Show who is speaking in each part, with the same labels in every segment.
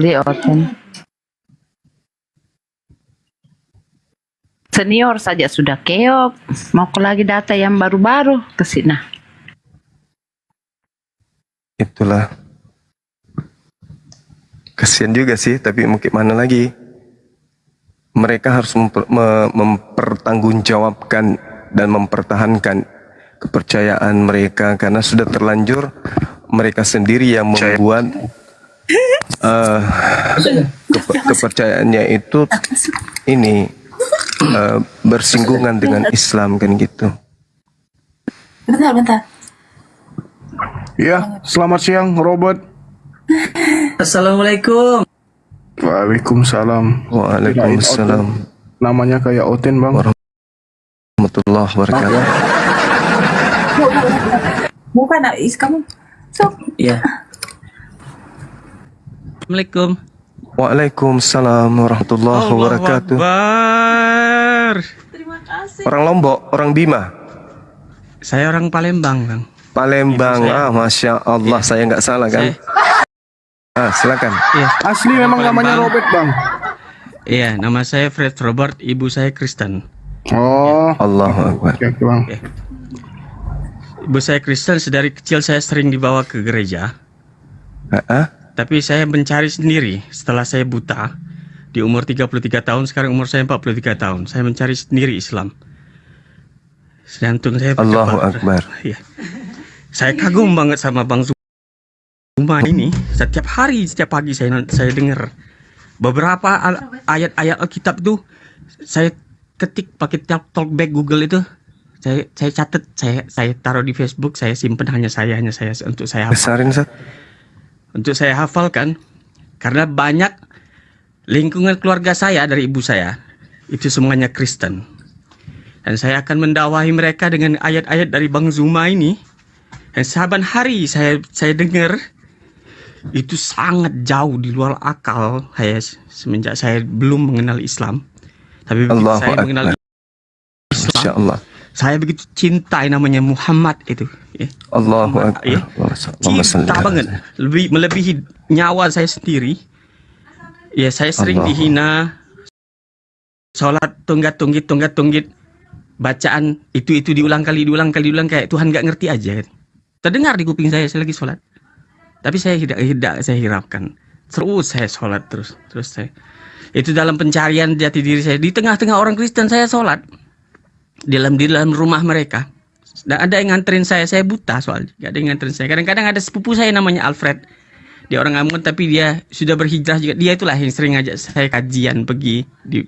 Speaker 1: Beli Oten. Senior saja sudah keok, mau lagi data yang baru-baru ke sini.
Speaker 2: Itulah. Kasihan juga sih, tapi mungkin mana lagi. Mereka harus mempertanggungjawabkan dan mempertahankan kepercayaan mereka karena sudah terlanjur mereka sendiri yang membuat kepercayaannya itu ini bersinggungan dengan Islam kan gitu.
Speaker 3: Bentar.
Speaker 4: Ya, selamat siang Robert.
Speaker 5: Assalamualaikum.
Speaker 4: Waalaikumsalam.
Speaker 2: Waalaikumsalam.
Speaker 4: Namanya kayak Oten bang.
Speaker 2: Warahmatullahi wabarakatuh.
Speaker 3: Bukan, kamu. Sok.
Speaker 5: Ya. Assalamualaikum.
Speaker 2: Waalaikumsalam warahmatullahi wabarakatuh.
Speaker 5: Akbar.
Speaker 3: Terima kasih.
Speaker 2: Orang Lombok, orang Bima.
Speaker 5: Saya orang Palembang, Bang.
Speaker 2: Palembang, masya Allah, saya nggak salah kan? Silakan.
Speaker 5: Iya.
Speaker 4: Asli memang namanya Robert bang.
Speaker 5: Iya, nama saya Fred Robert, ibu saya Kristen.
Speaker 4: Oh,
Speaker 2: Allahu Akbar.
Speaker 4: oke bang.
Speaker 5: Ibu saya Kristen, sedari kecil saya sering dibawa ke gereja. Tapi saya mencari sendiri setelah saya buta. Di umur 33 tahun, sekarang umur saya 43 tahun. Saya mencari sendiri Islam. Jantung saya berdebar.
Speaker 2: Allahu Akbar.
Speaker 5: Iya. Saya kagum banget sama Bang Zuma ini. Setiap hari, setiap pagi saya dengar beberapa ayat-ayat Alkitab tuh saya ketik pakai talkback Google itu. Saya catat, saya taruh di Facebook, saya simpan hanya saya untuk saya hafal.
Speaker 2: Besarin, Sat.
Speaker 5: Untuk saya hafalkan, karena banyak lingkungan keluarga saya dari ibu saya itu semuanya Kristen, dan saya akan mendakwahi mereka dengan ayat-ayat dari Bang Zuma ini. Dan saban hari saya dengar itu sangat jauh di luar akal saya semenjak saya belum mengenal Islam. Tapi begitu saya mengenal Islam, saya begitu cinta namanya Muhammad itu. Ya.
Speaker 2: Allahu Akbar.
Speaker 5: Ya. Cinta banget, melebihi nyawa saya sendiri. Ya, saya sering dihina, sholat tunggit, bacaan itu diulang kali kayak Tuhan nggak ngerti aja. Terdengar di kuping saya lagi sholat, tapi saya tidak saya hiraukan. Terus saya sholat terus saya itu dalam pencarian jati diri saya di tengah-tengah orang Kristen. Saya sholat di dalam rumah mereka, dan ada yang nganterin saya buta soalnya, nggak ada yang nganterin saya. Kadang-kadang ada sepupu saya namanya Alfred, dia orang Ambon tapi dia sudah berhijrah juga. Dia itulah yang sering ngajak saya kajian, pergi di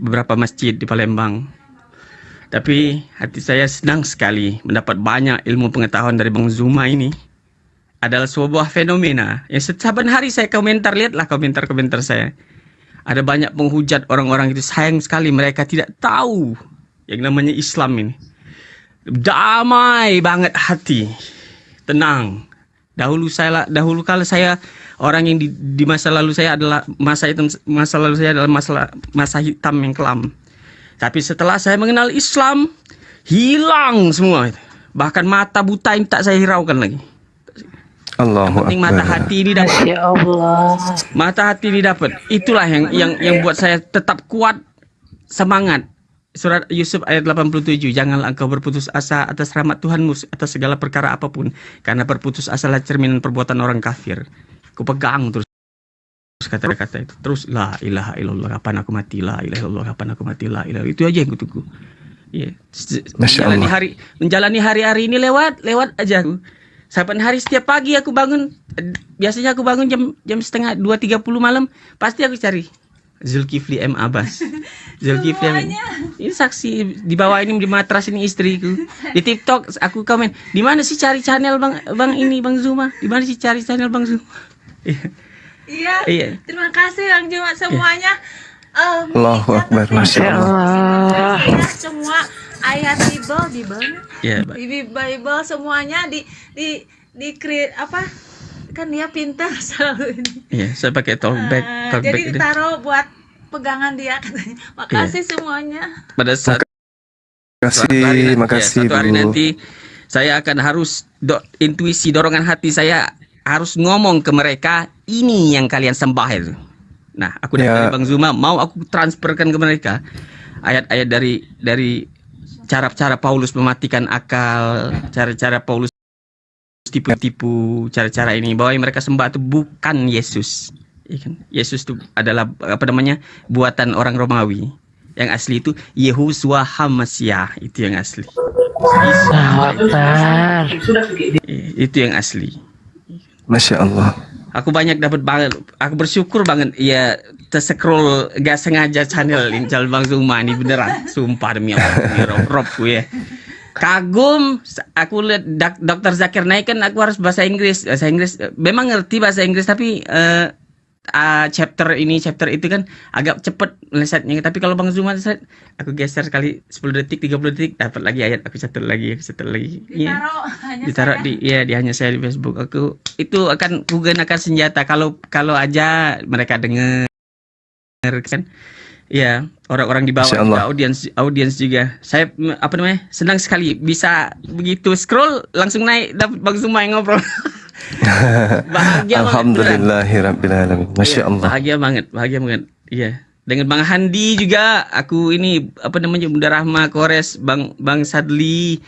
Speaker 5: beberapa masjid di Palembang. Tapi hati saya senang sekali mendapat banyak ilmu pengetahuan dari Bang Zuma ini. Adalah sebuah fenomena yang setiap hari saya komentar, lihatlah komentar saya. Ada banyak penghujat orang-orang itu, sayang sekali mereka tidak tahu yang namanya Islam ini. Damai banget hati, tenang. Dahulu kalau saya orang yang di masa lalu saya adalah masa hitam yang kelam. Tapi setelah saya mengenal Islam, hilang semua. Bahkan mata buta yang tak saya hiraukan lagi. Yang penting mata hati ini dapat.
Speaker 1: Ya Allah.
Speaker 5: Mata hati ini dapat. Itulah yang buat saya tetap kuat semangat. Surat Yusuf ayat 87, janganlah engkau berputus asa atas rahmat Tuhanmu atas segala perkara apapun, karena berputus asa adalah cerminan perbuatan orang kafir. Ku pegang terus kata-kata itu. Terus la ilaha illallah, kapan aku mati, la ilaha illallah, kapan aku mati, la ilaha. Itu aja yang ku tunggu. Iya. Menjalani hari-hari ini lewat aja. Saban hari setiap pagi aku bangun, biasanya aku bangun jam setengah 2.30 malam, pasti aku cari Zulkifli M. Abbas. Zulkifli M. Ini saksi di bawah ini, di matras ini istriku. Di TikTok aku komen, di mana sih cari channel Bang Zuma? Di mana sih cari channel Bang Zuma?
Speaker 3: Iya. Terima kasih Bang Zuma semuanya.
Speaker 2: Allahu Akbar, masya Allah.
Speaker 3: Semua ayat Bible, Bible semuanya di create apa? Kan dia pintar selalu ini.
Speaker 5: Iya, saya pakai talkback.
Speaker 3: Jadi ditaruh buat pegangan dia katanya. Makasih semuanya.
Speaker 5: Pada saat
Speaker 2: makasih
Speaker 5: satu hari nanti saya akan harus intuisi dorongan hati saya harus ngomong ke mereka, ini yang kalian sembah itu. Nah, aku dari Bang Zuma mau aku transferkan ke mereka ayat-ayat dari cara-cara Paulus mematikan akal, cara-cara Paulus tipu-tipu, cara-cara ini bahwa yang mereka sembah itu bukan Yesus. Yesus itu adalah buatan orang Romawi. Yang asli itu Yehosua HaMashiach, itu yang asli. Itu yang asli.
Speaker 2: Masya Allah.
Speaker 5: Aku banyak dapat banget. Aku bersyukur banget ya terscroll gak sengaja channel Bang Zuma ini beneran. Sumpah demi Allah, robku ya. Kagum, aku lihat Dr. Zakir Naik kan aku harus bahasa Inggris. Memang ngerti bahasa Inggris tapi chapter itu kan agak cepet melesetnya, tapi kalau Bang Zuma aku geser sekali 10 detik 30 detik dapat lagi ayat, aku catat lagi ditaruh di hanya saya di Facebook. Aku itu akan gunakan senjata kalau aja mereka dengar kan ya, orang-orang di bawah juga, audiens juga. Saya senang sekali bisa begitu scroll langsung naik dapat Bang Zuma yang ngobrol. Bahagia
Speaker 2: Alhamdulillahirabbil alamin. Masya Allah.
Speaker 5: Bahagia banget. Iya. Dengan Bang Handi juga aku ini Bunda Rahma Kores, Bang Sadli.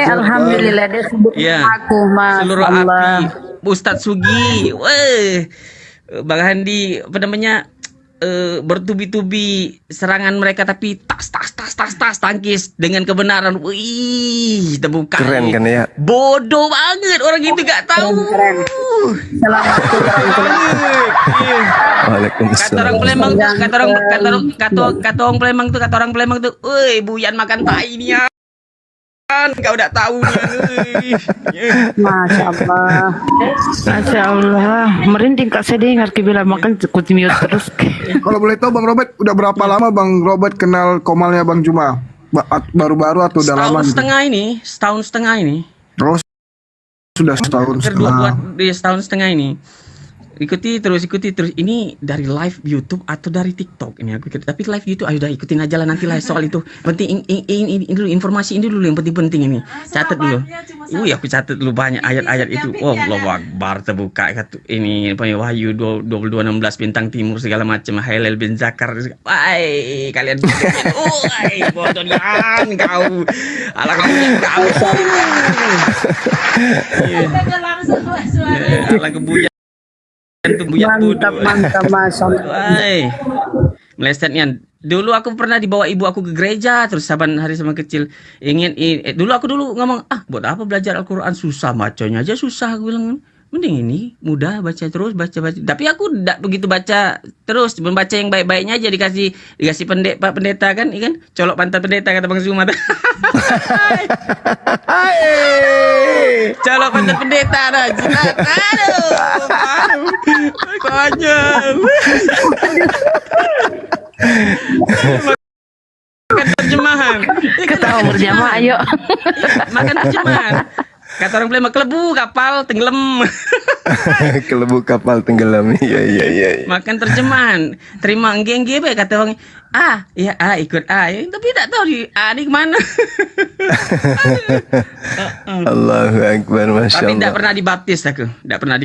Speaker 1: Alhamdulillah dia sebut aku, Mas.
Speaker 5: Seluruh
Speaker 1: Allah.
Speaker 5: api Ustadz Sugi. Wah. Bang Handi bertubi-tubi serangan mereka tapi tas tangkis dengan kebenaran. Wih, temukan.
Speaker 2: Keren kan ya?
Speaker 5: Bodoh banget orang itu gak tahu.
Speaker 2: Waalaikumsalam.
Speaker 5: Kata orang Palembang tuh, kata orang Palembang tuh, "Woi, buyan makan tai dia." Kau udah tahu nih.
Speaker 1: Masya Allah, merinding Kak saya dengar bilang makan kuti mute terus.
Speaker 4: Kalau boleh tahu Bang Robert, udah berapa lama Bang Robert kenal Komalnya Bang Zuma? Baru-baru atau udah lama?
Speaker 5: Setahun setengah ini.
Speaker 4: Oh, sudah setahun setengah.
Speaker 5: Setahun setengah ini. Ikuti terus. Ini dari live YouTube atau dari TikTok ini aku ikuti. Tapi live YouTube, ayo udah ikutin aja lah nanti lah soal itu. Penting ini dulu, informasi ini dulu yang penting ini. Catat dulu. Aku catat dulu banyak ayat-ayat itu. Oh, Allahu Akbar, terbuka ini Wahyu 22:16 bintang timur segala macam, Halil bin Zakar. Wai, kalian bodohan kau. Alah kau. Alah kebuya.
Speaker 1: Mantap
Speaker 5: Melesetnya. Dulu aku pernah dibawa ibu aku ke gereja terus saban hari sama kecil dulu aku ngomong buat apa belajar Al-Quran, susah, bacanya aja susah. Aku bilang mending ini mudah, baca terus baca. Tapi aku tidak begitu baca terus, membaca yang baik-baiknya aja. dikasih Pak pendeta kan, ikan colok pantat pendeta kata Bang Zuma. Colok pantat pendeta dah jilat. Aduh. Konyol. Makan terjemahan.
Speaker 1: Ketawa berjamaah ayo.
Speaker 5: Makan terjemahan. Kata orang Palembang, kelebu kapal tenggelam.
Speaker 2: Kelebu kapal tenggelam. Iya.
Speaker 5: Makan terjemahan. Terima enggeng be kata orang. Ikut tapi tak tahu di kemana.
Speaker 2: Allahu Akbar, Masya
Speaker 5: Tapi
Speaker 2: Allah.
Speaker 5: tidak pernah dibaptis aku. Tidak pernah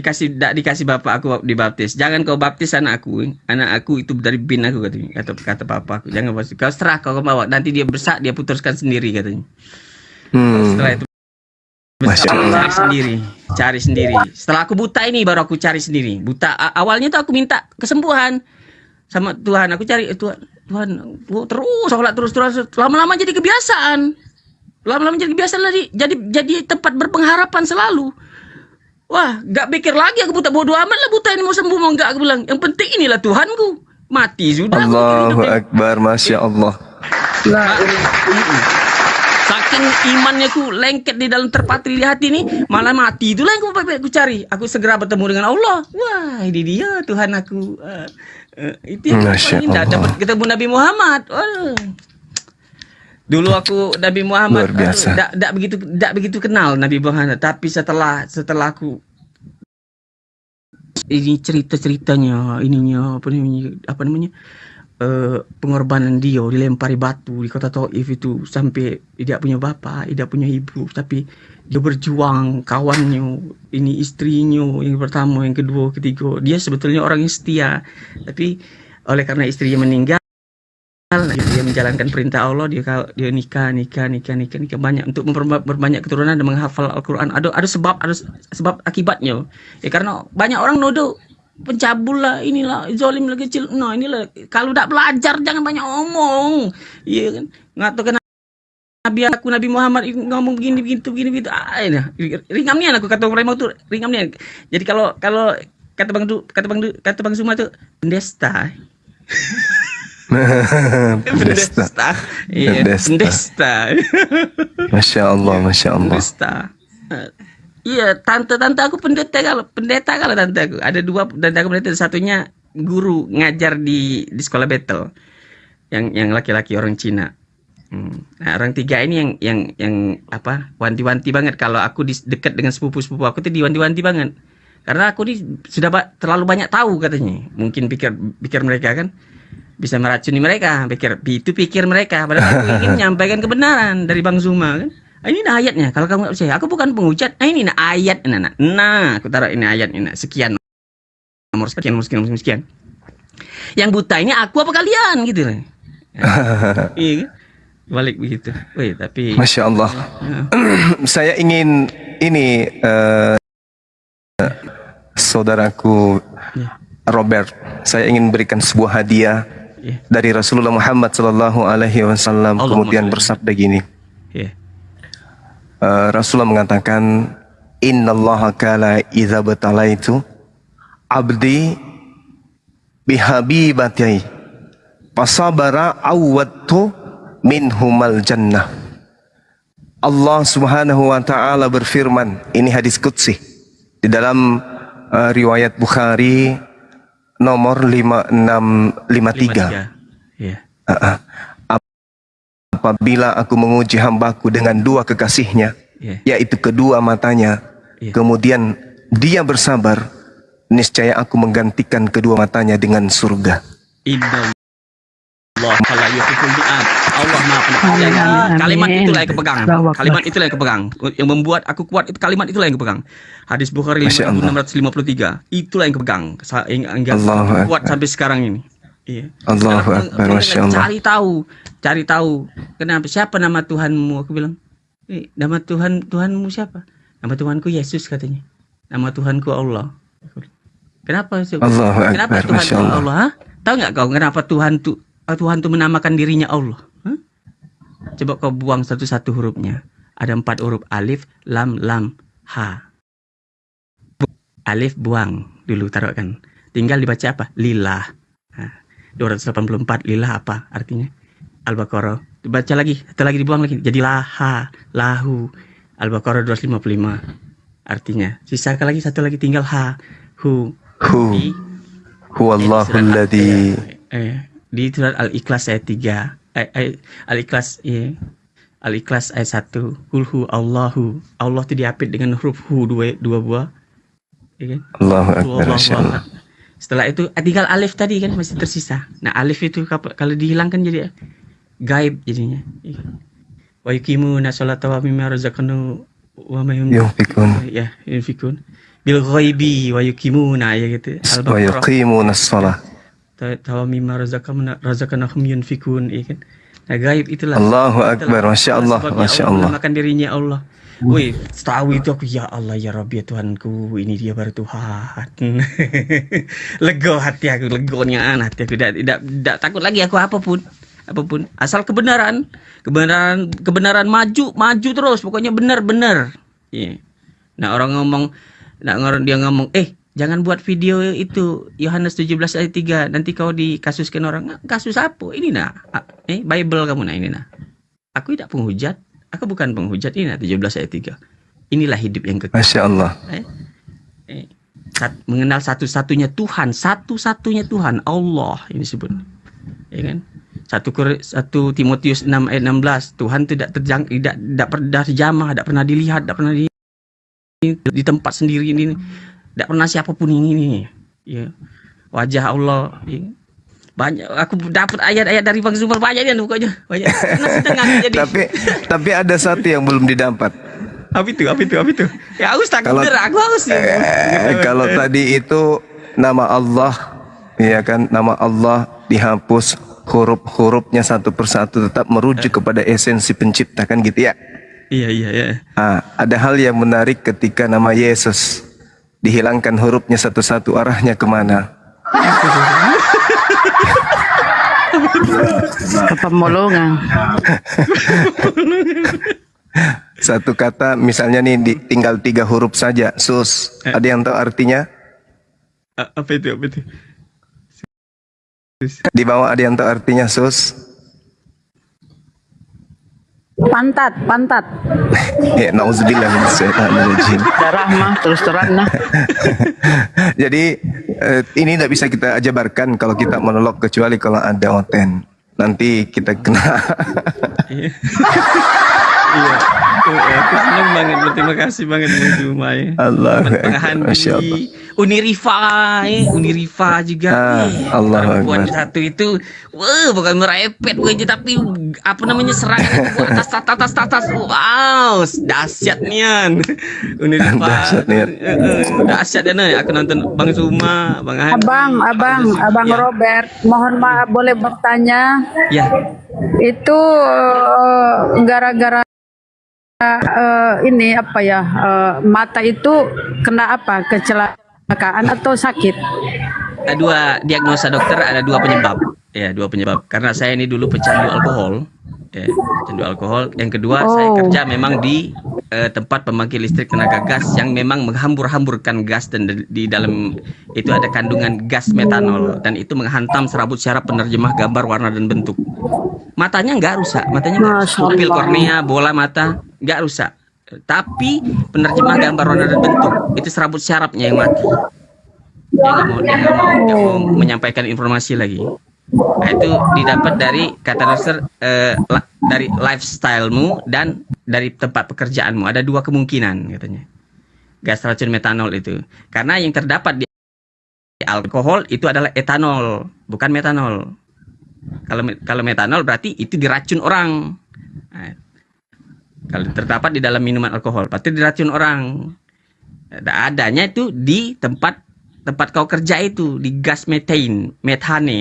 Speaker 5: dikasih bapak aku dibaptis. Jangan kau baptis anak aku. Anak aku itu dari bin aku katanya. Kata bapak aku. Jangan baptis. Kau serah kau bawa. Nanti dia bersak, dia putuskan sendiri katanya. Setelah itu cari sendiri. Setelah aku buta ini baru aku cari sendiri. Buta awalnya tuh aku minta kesembuhan sama Tuhan. Aku cari Tuhan terus sholat terus lama-lama jadi kebiasaan. Lagi jadi tempat berpengharapan selalu. Wah, gak pikir lagi aku buta, bodoh amat lah buta ini mau sembuh mau enggak, aku bilang. Yang penting inilah Tuhanku. Mati sudah.
Speaker 2: Allahu Akbar, Masya Allah.
Speaker 5: Saking imannya ku lengket di dalam terpatri di hati ini, malah mati. Itulah yang aku cari. Aku segera bertemu dengan Allah. Wah, ini dia Tuhan aku. Itu yang indah. Dapat ketemu Nabi Muhammad. Dulu aku Nabi Muhammad tidak begitu kenal Nabi Muhammad. Tapi setelah aku ini ceritanya ininya apa namanya pengorbanan dia dilempari batu di kota Taif itu sampai tidak punya bapak, tidak punya ibu, tapi dia berjuang, kawannya, ini istrinya yang pertama, yang kedua, ketiga. Dia sebetulnya orang yang setia, tapi oleh karena istrinya meninggal, dia menjalankan perintah Allah, dia nikah banyak untuk memperbanyak keturunan dan menghafal Al-Quran. Ada sebab akibatnya. Ya karena banyak orang nuduh pencabul lah, inilah zalim lah, kecil. Nah, inilah kalau tak belajar jangan banyak omong. Iya kan? Ngatakan Nabi Muhammad ngomong begini begitu. Ringam nian aku kata mereka tuh ringam nian. Jadi kalau kata Bang Zuma tuh pendesta. Pendesta. Iya, pendesta.
Speaker 2: Masya Allah.
Speaker 5: Pendesta. Iya, tante aku pendeta kalau tante aku. Ada dua tante aku pendeta, satunya guru ngajar di sekolah Betel. Yang laki-laki orang Cina. Nah, orang tiga ini yang apa? Wanti-wanti banget kalau aku dekat dengan sepupu-sepupu aku tuh diwanti-wanti banget. Karena aku sudah terlalu banyak tahu katanya. Mungkin pikir mereka kan bisa meracuni mereka, pikir mereka, padahal aku ingin menyampaikan kebenaran dari Bang Zuma kan. Ini nah ayatnya, kalau kamu nggak percaya, aku bukan penghujat. Ini nah ayat, nah, aku taruh ini ayat ini sekian, nomor sekian. Yang buta ini aku apa kalian gitu lah. Iya kan? Balik begitu. Wih, tapi
Speaker 2: Masya Allah. Saya ingin ini saudaraku Robert, saya ingin berikan sebuah hadiah dari Rasulullah Muhammad Sallallahu Alaihi Wasallam, kemudian bersabda gini. Rasulullah mengatakan, Innallaha kala idza batalaitu abdi bihabibati fasabara awwadtu minhumal jannah. Allah Subhanahu wa taala berfirman, ini hadis qudsi di dalam riwayat Bukhari nomor 5653. Apabila aku menguji hambaku dengan dua kekasihnya, yaitu kedua matanya, kemudian dia bersabar, niscaya aku menggantikan kedua matanya dengan surga.
Speaker 5: Allah Maha Pengampun. Kalimat itulah yang kepegang. Yang membuat aku kuat itu kalimat itulah yang kepegang. Hadis Bukhari 5653. Itulah yang kepegang. Yang kuat sampai sekarang ini. Iya.
Speaker 2: Allahu Akbar, Masya Allah.
Speaker 5: Cari tahu. Kenapa? Siapa nama Tuhanmu? Aku bilang, nama Tuhanmu siapa? Nama Tuhanku Yesus katanya. Nama Tuhanku Allah. Kenapa? Kenapa Tuhan Allah? Ha? Tahu nggak kau kenapa Tuhan tuh menamakan dirinya Allah? Hah? Coba kau buang satu-satu hurufnya. Ada 4 huruf, alif, lam, ha. Alif buang dulu, taruhkan. Tinggal dibaca apa? Lillah. 284 lillah apa artinya? Al-Baqarah. Dibaca lagi, satu lagi dibuang lagi. Jadi laha, lahu. Al-Baqarah 255 artinya. Sisa lagi satu lagi tinggal ha, hu.
Speaker 2: Huwallahul ladzi.
Speaker 5: Di surat Al-Ikhlas ayat 3. Al-Ikhlas Al-Ikhlas ayat 1. Qul Allahu. Allah itu diapit dengan huruf hu dua buah. Ya kan?
Speaker 2: Allahu Akbar, Masya Allah.
Speaker 5: Setelah itu tinggal alif tadi kan masih tersisa. Nah, alif itu kalau dihilangkan jadi gaib jadinya. Wa yuqimuna sholata wa mimma razaqnahu wa ma yunfikun. Ya, yunfikun. Bil ghaibi wa yuqimuna ya gitu.
Speaker 2: Wa yuqimuna shalah.
Speaker 5: Tawa mimma razaqnahum yunfikun, ya kan. Nah, gaib itulah.
Speaker 2: Allahu Akbar, Masya Allah, Masya Allah.
Speaker 5: Makan dirinya Allah. Wih, tahu itu aku, ya Allah ya Rabbi ya Tuhanku, ini dia baru Tuhan. Lega hati aku, legonya hati aku, tidak takut lagi aku apapun asal kebenaran maju terus, pokoknya benar. Yeah. Nah, dia ngomong, jangan buat video itu Yohanes 17 ayat 3, nanti kau dikasuskan orang. Kasus apa ini Bible kamu ini aku tidak penghujat. Aku bukan penghujat, ini 17 ayat 3. Inilah hidup yang kekal.
Speaker 2: Masya Allah.
Speaker 5: Mengenal satu-satunya Tuhan, Allah ini disebut. Ya kan? 1 Timotius 6 ayat 16, Tuhan tidak pernah dijamah, tidak pernah dilihat, tidak pernah di tempat sendiri ini. Tidak pernah siapapun ini. Ya. Wajah Allah. Ya. banyak. Aku dapat ayat-ayat dari Bang Zumar banyak dia pokoknya. Banyak. Nasi tengah jadi.
Speaker 2: Tapi ada satu yang belum didapat.
Speaker 5: Apa itu? Ya aku tak
Speaker 2: Kalau-
Speaker 5: bener, aku harus.
Speaker 2: Kalau tadi itu nama Allah, ya kan, nama Allah dihapus, huruf-hurufnya satu persatu tetap merujuk kepada esensi pencipta, kan gitu ya.
Speaker 5: Iya.
Speaker 2: Ada hal yang menarik ketika nama Yesus dihilangkan hurufnya satu-satu, arahnya kemana?
Speaker 1: Ke pemulungan.
Speaker 2: Satu kata misalnya nih tinggal 3 huruf saja, sus. Ada yang tahu artinya?
Speaker 5: Apa itu?
Speaker 2: Di bawah ada yang tahu artinya, sus?
Speaker 1: Pantat.
Speaker 2: Ya, nauzubillah min syaitanir rajim.
Speaker 1: Darah mah terus terang nah.
Speaker 2: Jadi ini tidak bisa kita jabarkan kalau kita monolog, kecuali kalau ada oten. Nanti kita kena.
Speaker 5: Iya. Aku senang banget, berterima kasih banget Bang Zuma ya.
Speaker 2: Allah,
Speaker 5: Masya
Speaker 2: Masya Allah.
Speaker 5: Unirifa juga.
Speaker 2: Allah
Speaker 5: Perempuan
Speaker 2: Akbar.
Speaker 5: satu itu, bukan merepet aja, tapi apa namanya, serangan itu atas. Wow, dahsyat nian. Unirifa.
Speaker 2: Dahsyat nian.
Speaker 5: Dahsyat dan aku nonton Bang Zuma, Bang Hani.
Speaker 6: Abang
Speaker 5: Ya.
Speaker 6: Robert, mohon maaf boleh bertanya?
Speaker 5: Ya.
Speaker 6: Itu gara-gara ini apa ya, mata itu kena apa? Kecelakaan atau sakit?
Speaker 5: Ada 2 diagnosa dokter, ada 2 penyebab. Ya, 2 penyebab. Karena saya ini dulu pecandu alkohol. Ya, pecandu alkohol. Yang kedua, saya kerja memang di tempat pembangkit listrik tenaga gas yang memang menghambur-hamburkan gas, dan di dalam itu ada kandungan gas metanol, dan itu menghantam serabut syaraf penerjemah gambar, warna dan bentuk. Matanya nggak rusak, pupil kornea, bola mata nggak rusak, tapi penerjemah gambar, warna dan bentuk itu serabut syarafnya yang mati. Dia nggak mau menyampaikan informasi lagi. Nah, itu didapat dari kata dokter, dari lifestylemu dan dari tempat pekerjaanmu. Ada 2 kemungkinan katanya. Gas racun metanol itu. Karena yang terdapat di alkohol itu adalah etanol, bukan metanol. Kalau metanol berarti itu diracun orang. Nah, kalau terdapat di dalam minuman alkohol, berarti diracun orang. Adanya itu di tempat kau kerja itu, di gas methane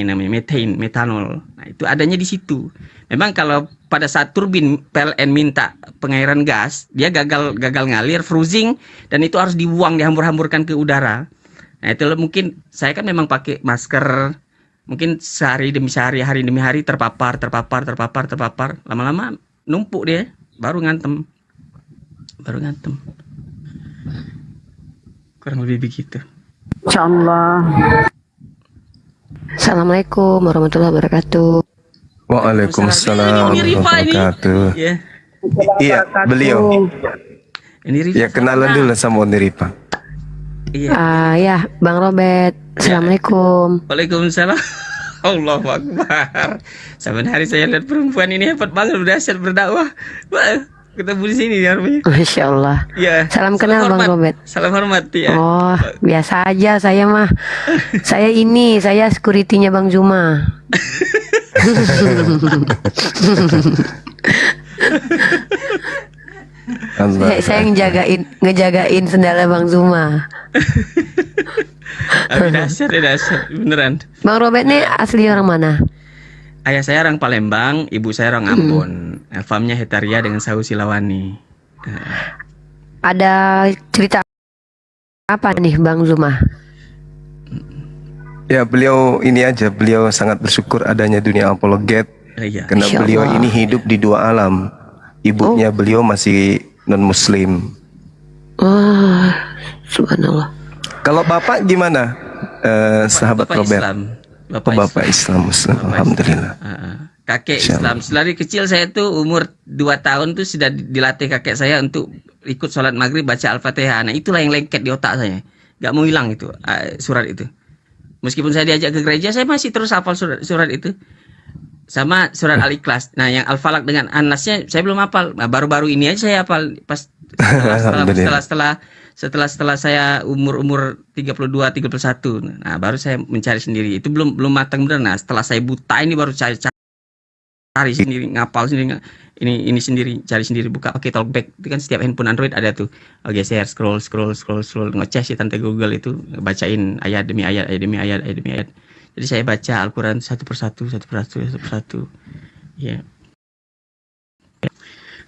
Speaker 5: namanya, metanol. Nah, itu adanya di situ. Memang kalau pada saat turbin PLN minta pengairan gas, dia gagal ngalir, freezing, dan itu harus dibuang, dihambur-hamburkan ke udara. Nah, itu mungkin saya kan memang pakai masker, mungkin sehari demi hari terpapar, lama-lama numpuk dia, baru ngantem. Kurang lebih begitu.
Speaker 6: Insyaallah.
Speaker 7: Assalamualaikum warahmatullahi wabarakatuh.
Speaker 2: Waalaikumsalam
Speaker 5: Ini Rifa ini.
Speaker 2: wabarakatuh.
Speaker 5: Ya.
Speaker 2: Iya, beliau.
Speaker 5: Ini Rifa.
Speaker 2: Ya, kenalan dulu sama Rifa.
Speaker 5: Iya.
Speaker 7: Ya, Bang Robert. Assalamualaikum.
Speaker 5: Waalaikumsalam. Allahu Akbar. Sampai hari saya lihat perempuan ini hebat banget, dahsyat berdakwah. Wah, ketemu di sini ya rupanya.
Speaker 7: Masya Allah.
Speaker 5: Ya.
Speaker 7: Salam kenal Bang
Speaker 5: hormat.
Speaker 7: Robert.
Speaker 5: Salam hormat ya.
Speaker 7: Oh, biasa aja saya mah. Saya security-nya Bang Zuma. saya ngejagain sendalnya Bang Zuma.
Speaker 5: Dahsyat, beneran.
Speaker 7: Bang Robert nih asli orang mana?
Speaker 5: Ayah saya orang Palembang, ibu saya orang Ambon. Famnya Hetaria dengan Sahu Silawani.
Speaker 7: Ada cerita apa nih Bang Zuma?
Speaker 2: Ya, beliau sangat bersyukur adanya dunia apologet.
Speaker 5: Iya.
Speaker 2: Karena
Speaker 7: Insya
Speaker 2: beliau
Speaker 7: Allah.
Speaker 2: ini hidup di 2 alam. Ibunya beliau masih non-muslim.
Speaker 7: Subhanallah.
Speaker 2: Kalau bapak gimana? Sahabat
Speaker 5: Bapak
Speaker 2: Robert.
Speaker 5: Islam.
Speaker 2: Bapak Islam, Muslim. Alhamdulillah.
Speaker 5: Kakek
Speaker 2: Insya
Speaker 5: Islam. Dari kecil saya tuh umur 2 tahun tuh sudah dilatih kakek saya untuk ikut sholat maghrib baca Al-Fatihah. Nah, itulah yang lengket di otak saya. Gak mau hilang itu surat itu. Meskipun saya diajak ke gereja, saya masih terus hafal surat itu. Sama surat Al-Ikhlas. Nah, yang Al-Falaq dengan An-Nasnya saya belum hafal. Nah, baru-baru ini aja saya hafal pas setelah setelah saya umur 32 31. Nah, baru saya mencari sendiri. Itu belum matang benar. Nah, setelah saya buta ini baru cari sendiri, ngapal sendiri, ini sendiri, cari sendiri, buka pakai talkback. Itu kan setiap handphone Android ada tuh. Geser, scroll, ngecek sih tante Google itu, bacain ayat demi ayat. Jadi saya baca Al-Quran satu persatu. Ya.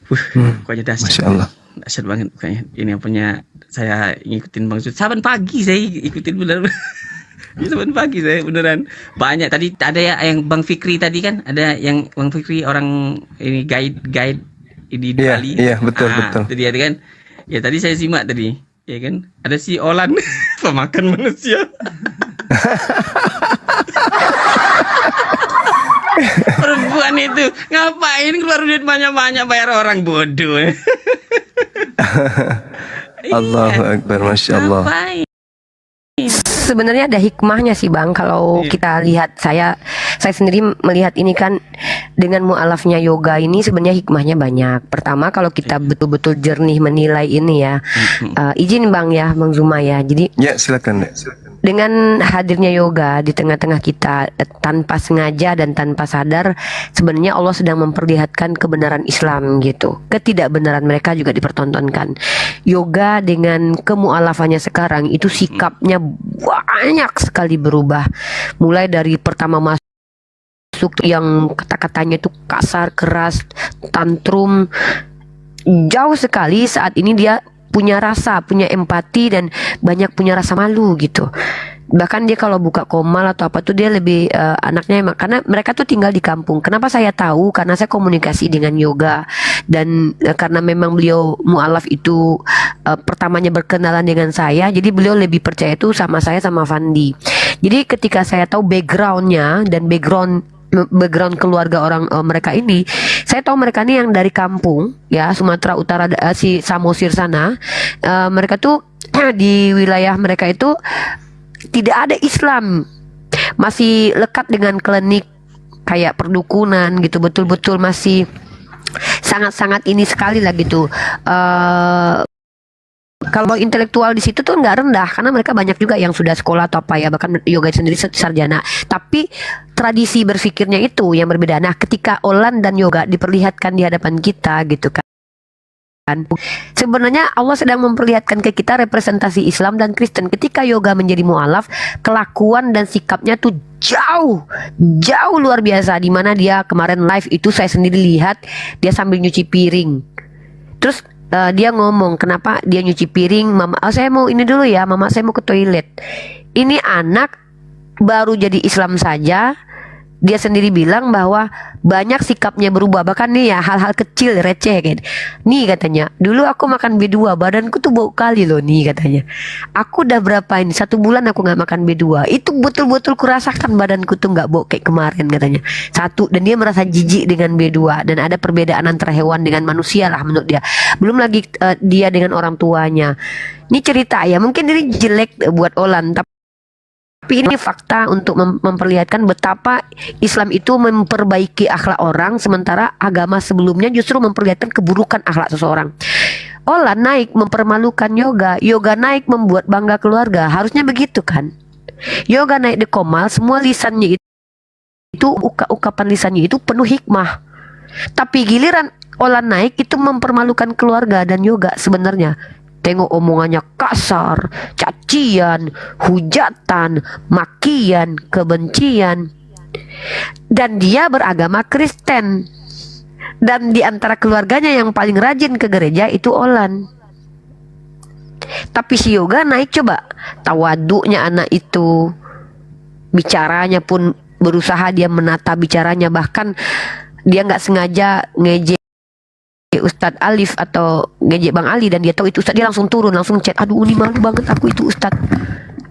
Speaker 5: Pokoknya dahsyat.
Speaker 2: Masya Allah.
Speaker 5: Dahsyat banget pokoknya. Ini punya saya ngikutin Bang Sud. Saban pagi saya ikutin bener. Saban pagi saya beneran. Banyak tadi ada ya yang Bang Fikri tadi kan, ada yang Bang Fikri orang ini guide di Bali.
Speaker 2: Iya, betul.
Speaker 5: Itu dia kan. Ya tadi saya simak tadi, ya kan. Ada si Olan pemakan manusia. Perempuan itu ngapain keluar duit banyak-banyak bayar orang bodoh.
Speaker 2: Allahu Akbar, Masya Allah.
Speaker 5: Ngapain?
Speaker 7: Sebenarnya ada hikmahnya sih Bang. Kalau kita lihat, saya sendiri melihat ini kan dengan mualafnya yoga ini sebenarnya hikmahnya banyak. Pertama, kalau kita betul-betul jernih menilai ini ya, izin Bang ya, Bang Zuma ya. Jadi
Speaker 2: Ya, silakan.
Speaker 7: dengan hadirnya yoga di tengah-tengah kita, tanpa sengaja dan tanpa sadar, sebenarnya Allah sedang memperlihatkan kebenaran Islam gitu. Ketidakbenaran mereka juga dipertontonkan. Yoga dengan kemualafannya sekarang itu sikapnya banyak sekali berubah. Mulai dari pertama masuk yang kata-katanya itu kasar, keras, tantrum, jauh sekali. Saat ini dia punya rasa, punya empati, dan banyak punya rasa malu gitu. Bahkan dia kalau buka komal atau apa tuh dia lebih anaknya emang, karena mereka tuh tinggal di kampung. Kenapa saya tahu? Karena saya komunikasi dengan yoga, dan karena memang beliau mualaf itu pertamanya berkenalan dengan saya, jadi beliau lebih percaya itu sama saya sama Fandi. Jadi ketika saya tahu backgroundnya dan background keluarga orang mereka ini, saya tahu mereka ini yang dari kampung ya, Sumatera Utara, si Samosir sana. Mereka tuh di wilayah mereka itu tidak ada Islam, masih lekat dengan klinik kayak perdukunan gitu, betul-betul masih sangat-sangat ini sekali lah gitu. Kalau intelektual di situ tuh nggak rendah, karena mereka banyak juga yang sudah sekolah atau apa ya, bahkan yoga sendiri sarjana. Tapi tradisi berpikirnya itu yang berbeda. Nah, ketika Olan dan yoga diperlihatkan di hadapan kita gitu kan, sebenarnya Allah sedang memperlihatkan ke kita representasi Islam dan Kristen. Ketika yoga menjadi mualaf, kelakuan dan sikapnya tuh jauh luar biasa. Dimana dia kemarin live itu saya sendiri lihat dia sambil nyuci piring. Terus dia ngomong kenapa dia nyuci piring, mama saya mau ini dulu ya, mama saya mau ke toilet. Ini anak baru jadi Islam saja, dia sendiri bilang bahwa banyak sikapnya berubah. Bahkan nih ya, hal-hal kecil receh kan. Nih katanya, dulu aku makan B2, badanku tuh bau kali loh nih katanya. Aku udah berapa ini, 1 bulan aku gak makan B2. Itu betul-betul kurasakan badanku tuh gak bau kayak kemarin katanya. Satu, dan dia merasa jijik dengan B2. Dan ada perbedaan antara hewan dengan manusia lah menurut dia. Belum lagi dia dengan orang tuanya. Ini cerita ya, mungkin ini jelek buat Olan, tapi ini fakta untuk memperlihatkan betapa Islam itu memperbaiki akhlak orang, sementara agama sebelumnya justru memperlihatkan keburukan akhlak seseorang. Olan naik mempermalukan yoga, yoga naik membuat bangga keluarga. Harusnya begitu kan? Yoga naik di komal, semua lisannya itu ukapan lisannya itu penuh hikmah. Tapi giliran Olan naik itu mempermalukan keluarga dan yoga sebenarnya. Tengok omongannya kasar, cacian, hujatan, makian, kebencian. Dan dia beragama Kristen. Dan di antara keluarganya yang paling rajin ke gereja itu Olan. Tapi si yoga naik, coba tawaduknya anak itu. Bicaranya pun berusaha dia menata bicaranya. Bahkan dia gak sengaja ngejek Ustadz Alif atau ngejek Bang Ali, dan dia tahu itu Ustadz, dia langsung turun, langsung chat, aduh ini malu banget aku itu Ustadz.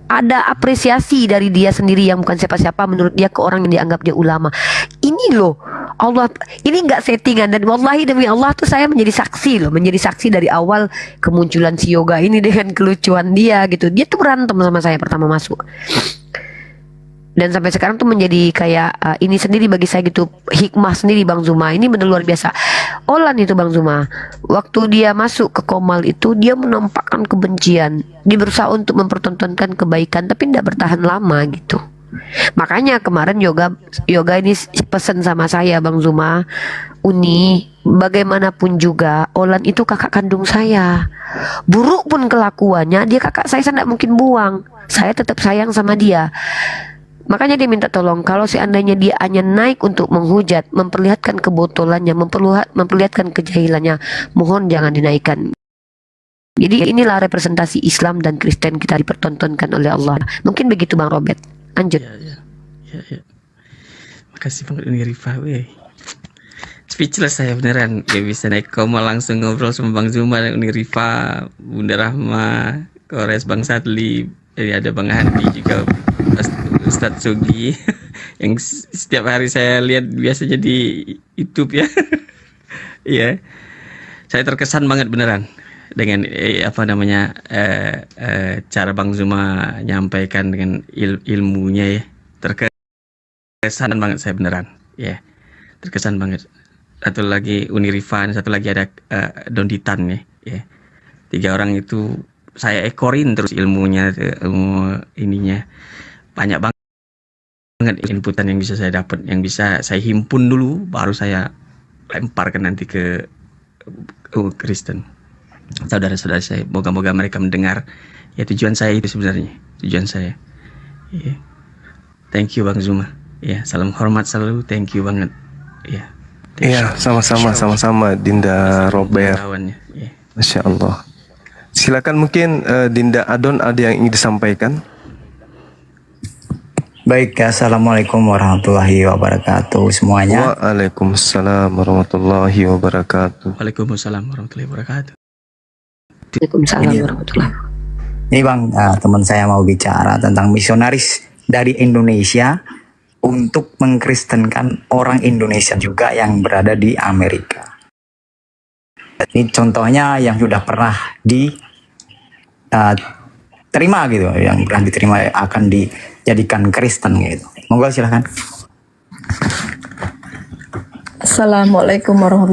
Speaker 7: Ada apresiasi dari dia sendiri yang bukan siapa-siapa menurut dia ke orang yang dianggap dia ulama. Ini loh Allah, ini nggak settingan, dan wallahi demi Allah tuh saya menjadi saksi loh, menjadi saksi dari awal kemunculan si yoga ini dengan kelucuan dia gitu. Dia tuh berantem sama saya pertama masuk. Dan sampai sekarang tuh menjadi kayak ini sendiri bagi saya gitu, hikmah sendiri Bang Zuma. Ini benar luar biasa. Olan itu Bang Zuma, waktu dia masuk ke Komal itu dia menampakkan kebencian. Dia berusaha untuk mempertontonkan kebaikan tapi tidak bertahan lama gitu. Makanya kemarin yoga ini pesan sama saya Bang Zuma, Uni, bagaimanapun juga Olan itu kakak kandung saya. Buruk pun kelakuannya, dia kakak saya tidak mungkin buang. Saya tetap sayang sama dia. Makanya dia minta tolong, kalau seandainya dia hanya naik untuk menghujat, memperlihatkan kebotolannya, memperlihatkan kejahilannya, mohon jangan dinaikkan. Jadi inilah representasi Islam dan Kristen kita dipertontonkan oleh Allah. Mungkin begitu Bang Robert. Lanjut.
Speaker 5: Ya. Makasih banget Uni Rifa, weh. Speechless saya beneran. Ya bisa naik Komal langsung ngobrol sama Bang Zuma dan Uni Rifa, Bunda Rahma, Kores Bang Sadli, ada Bang Handi juga, Ustadz Sugi yang setiap hari saya lihat biasanya di YouTube ya. Iya. Saya terkesan banget beneran dengan cara Bang Zuma nyampaikan dengan ilmunya ya. Terkesan banget saya beneran. Ya. Terkesan banget. Satu lagi Uni Rifan, satu lagi ada Don Ditan ya. Ya. 3 orang itu saya ekorin terus ilmunya, ilmu ininya. Banyak banget inputan yang bisa saya dapat, yang bisa saya himpun dulu, baru saya lemparkan nanti ke Kristen. Saudara-saudara saya, moga-moga mereka mendengar. Ya tujuan saya itu sebenarnya, tujuan saya. Yeah. Thank you Bang Zuma. Ya, salam hormat selalu, thank you banget. Ya.
Speaker 2: Iya, sama-sama Dinda Robert.
Speaker 5: Yeah.
Speaker 2: Masya Allah. Silakan mungkin Dinda Adon ada yang ingin disampaikan.
Speaker 8: Baik, assalamualaikum warahmatullahi wabarakatuh semuanya.
Speaker 2: Waalaikumsalam warahmatullahi wabarakatuh.
Speaker 5: Waalaikumsalam warahmatullahi wabarakatuh.
Speaker 7: Waalaikumsalam warahmatullahi.
Speaker 8: Ini Bang, teman saya mau bicara tentang misionaris dari Indonesia untuk mengkristenkan orang Indonesia juga yang berada di Amerika. Ini contohnya yang sudah pernah diterima gitu, yang pernah diterima akan dijadikan Kristen gitu. Monggo silahkan.
Speaker 9: Assalamualaikum warahmatullahi